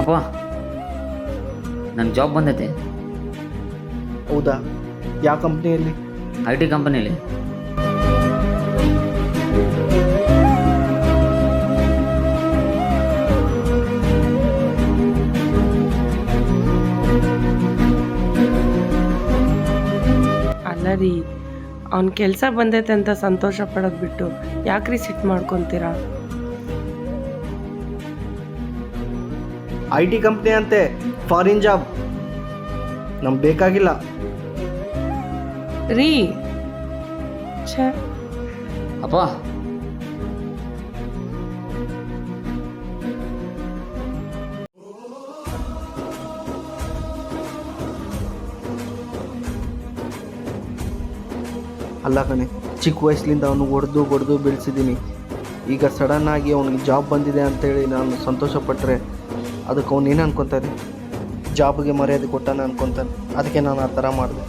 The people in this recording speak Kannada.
ಅಪ್ಪ, ನನ್ನ ಜಾಬ್ ಬಂದೈತೆ. ಹೌದಾ? ಯಾವ ಕಂಪ್ನಿಯಲ್ಲಿ? IT ಕಂಪನಿಲಿ. ಅಲ್ಲ ರೀ, ಅವ್ನ ಕೆಲಸ ಬಂದೈತೆ ಅಂತ ಸಂತೋಷ ಪಡೋದು ಬಿಟ್ಟು ಯಾಕ್ರಿ ಸಿಟ್ ಮಾಡ್ಕೊತೀರಾ? IT ಕಂಪ್ನಿ ಅಂತೆ, ಫಾರಿನ್ ಜಾಬ್. ನಮ್ಗೆ ಬೇಕಾಗಿಲ್ಲ. ರೀ ಛೇ, ಅಪ್ಪ, ಅಲ್ಲ ಕಣೆ, ಚಿಕ್ಕ ವಯಸ್ಸಿನಿಂದ ಅವನು ಹೊಡೆದು ಬೆಳೆಸಿದ್ದೀನಿ. ಈಗ ಸಡನ್ನಾಗಿ ಅವನಿಗೆ ಜಾಬ್ ಬಂದಿದೆ ಅಂತೇಳಿ ನಾನು ಸಂತೋಷಪಟ್ಟರೆ ಅದಕ್ಕೆ ಅವನು ಏನು ಅನ್ಕೊತಾನೆ? ಜಾಬ್ಗೆ ಮರ್ಯಾದೆ ಕೊಟ್ಟಾನೆ ಅನ್ಕೊತಾನೆ. ಅದಕ್ಕೆ ನಾನು ಆ ಥರ ಮಾಡಿದೆ.